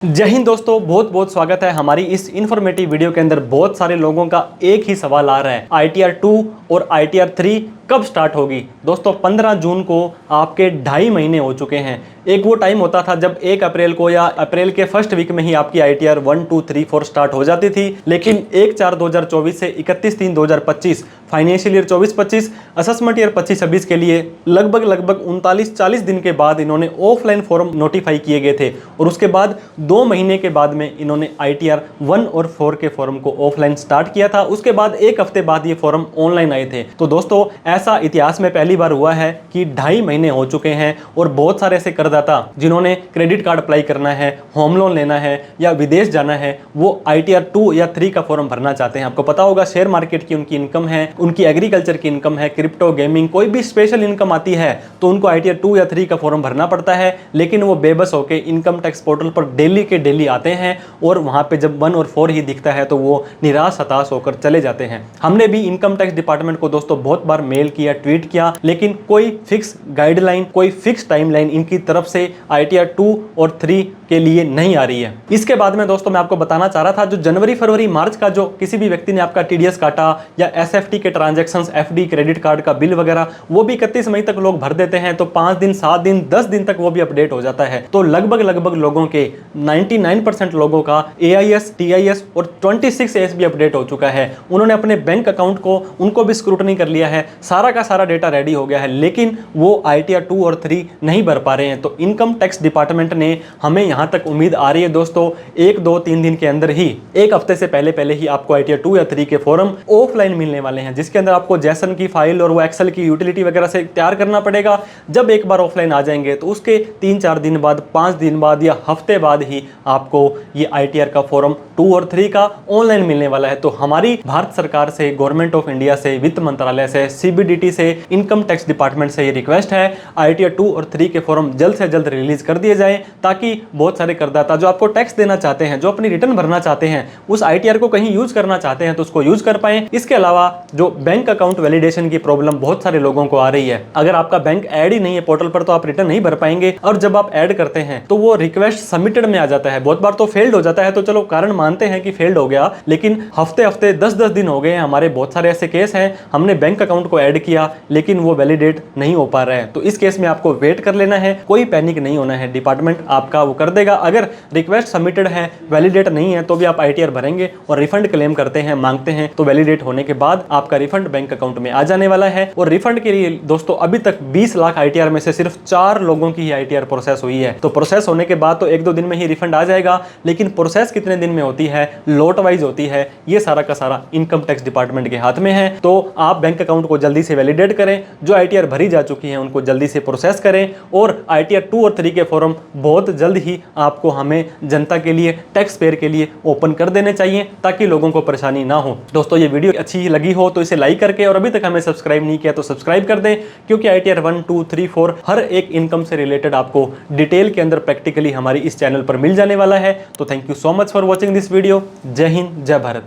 जय हिंद दोस्तों, बहुत बहुत स्वागत है हमारी इस इन्फॉर्मेटिव वीडियो के अंदर। बहुत सारे लोगों का एक ही सवाल आ रहा है, ITR 2 और ITR 3 कब स्टार्ट होगी। दोस्तों 15 जून को आपके 2.5 महीने हो चुके हैं। एक वो टाइम होता था जब 1 अप्रैल को या अप्रैल के फर्स्ट वीक में ही आपकी ITR 1, 2, 3, 4 स्टार्ट हो जाती थी, लेकिन 1/4/2024 से 31/3/2025 फाइनेंशियल ईयर 24-25 असेसमेंट ईयर 25-26 के लिए लगभग 39-40 दिन के बाद इन्होंने ऑफलाइन फॉर्म नोटिफाई किए गए थे और उसके बाद 2 महीने के बाद में इन्होंने ITR 1 और 4 के फॉर्म को ऑफलाइन स्टार्ट किया था। उसके बाद 1 हफ्ते बाद ये फॉर्म ऑनलाइन आए थे। तो दोस्तों ऐसा इतिहास में पहली बार हुआ है कि 2.5 महीने हो चुके हैं और बहुत सारे ऐसे करदाता जिन्होंने क्रेडिट कार्ड अप्लाई करना है, होम लोन लेना है या विदेश जाना है, वो ITR 2 या 3 का फॉर्म भरना चाहते हैं। आपको पता होगा शेयर मार्केट की उनकी इनकम है, उनकी एग्रीकल्चर की इनकम है, क्रिप्टो गेमिंग, कोई भी स्पेशल इनकम आती है तो उनको ITR 2 या 3 का फॉर्म भरना पड़ता है। लेकिन वो बेबस होकर इनकम टैक्स पोर्टल पर डेली के डेली आते हैं और वहां पे जब 1 और 4 ही दिखता है तो वो निराश हताश होकर चले जाते हैं। हमने भी इनकम टैक्स डिपार्टमेंट को दोस्तों बहुत बार मेल किया, ट्वीट किया, लेकिन कोई फिक्स गाइडलाइन, कोई फिक्स टाइमलाइन इनकी तरफ से ITR 2 और 3 के लिए नहीं आ रही है। इसके बाद में दोस्तों मैं आपको बताना चाह रहा था, जो जनवरी फरवरी मार्च का जो किसी भी व्यक्ति ने आपका TDS काटा या SFT के ट्रांजैक्शंस, FD, क्रेडिट कार्ड का बिल वगैरह, वो भी 31 मई तक लोग भर देते हैं। तो 5 दिन, 7 दिन, 10 दिन तक वो भी अपडेट हो जाता है। तो लगभग लोगों के 99% लोगों का AIS, TIS और 26AS भी अपडेट हो चुका है। उन्होंने अपने बैंक अकाउंट को, उनको भी स्क्रूटनी कर लिया है, सारा का सारा डेटा रेडी हो गया है, लेकिन वो ITR 2 और 3 नहीं भर पा रहे हैं। तो इनकम टैक्स डिपार्टमेंट ने हमें यहां तक उम्मीद आ रही है दोस्तों 1, 2, 3 दिन के अंदर ही, 1 हफ्ते से पहले ही आपको ITR 2 या 3 के फॉर्म ऑफलाइन मिलने वाले हैं, जिसके अंदर आपको जैसन की फाइल और वो एक्सेल की यूटिलिटी वगैरह से तैयार करना पड़ेगा। जब एक बार ऑफलाइन आ जाएंगे तो उसके 3-4 दिन बाद, 5 दिन बाद या हफ्ते बाद ही आपको ये ITR का फॉर्म 2 और 3 का ऑनलाइन मिलने वाला है। तो हमारी भारत सरकार से, गवर्नमेंट ऑफ इंडिया से, वित्त मंत्रालय से, CBDT से, इनकम टैक्स डिपार्टमेंट से ये रिक्वेस्ट है, ITR 2 और 3 के फॉर्म जल्द से जल्द रिलीज कर दिए जाए, ताकि बहुत सारे करदाता जो आपको टैक्स देना चाहते हैं, जो अपनी रिटर्न भरना चाहते हैं, उस ITR को कहीं यूज करना चाहते हैं तो उसको यूज कर पाएं। इसके अलावा जो बैंक अकाउंट वैलिडेशन की प्रॉब्लम बहुत सारे लोगों को आ रही है, अगर आपका बैंक ऐड ही नहीं है पोर्टल पर तो आप रिटर्न नहीं भर पाएंगे, और जब आप ऐड करते हैं तो वो रिक्वेस्ट सबमिटेड में आ जाता है, बहुत बार तो फेल्ड हो जाता है। तो चलो कारण मानते हैं कि फेल्ड हो गया, लेकिन हफ्ते 10-10 दिन हो गए हैं, हमारे बहुत सारे ऐसे केस हैं, हमने बैंक अकाउंट को ऐड किया लेकिन वो वैलिडेट नहीं हो पा रहा है। तो इस केस में आपको वेट कर लेना है, कोई पैनिक नहीं होना है, डिपार्टमेंट आपका वो कर देगा। अगर रिक्वेस्ट सबमिटेड है, वैलिडेट नहीं है, तो भी आप ITR भरेंगे और रिफंड क्लेम करते हैं, मांगते हैं, तो वैलिडेट होने के बाद आपका रिफंड बैंक अकाउंट में आ जाने वाला है। और रिफंड के लिए दोस्तों अभी तक 20 लाख ITR में से सिर्फ 4 लोगों की ही ITR प्रोसेस हुई है। तो प्रोसेस होने के बाद तो 1-2 दिन में ही रिफंड आ जाएगा, लेकिन प्रोसेस कितने दिन में होती है, लोट वाइज होती है, ये सारा का सारा इनकम टैक्स डिपार्टमेंट के हाथ में है। तो आप बैंक अकाउंट को जल्दी से वैलिडेट करें, जो ITR भरी जा चुकी है उनको जल्दी से प्रोसेस करें, और ITR 2 और 3 के फॉर्म बहुत जल्द ही आपको, हमें जनता के लिए, टैक्स पेयर के लिए ओपन कर देने चाहिए, ताकि लोगों को परेशानी ना हो। दोस्तों ये वीडियो अच्छी लगी हो तो इसे लाइक करके, और अभी तक हमें सब्सक्राइब नहीं किया तो सब्सक्राइब कर दें, क्योंकि ITR 1, 2, 3, 4 हर एक इनकम से रिलेटेड आपको डिटेल के अंदर प्रैक्टिकली हमारी इस चैनल पर मिल जाने वाला है। तो thank you so much for watching this video. जय हिंद, जय भारत।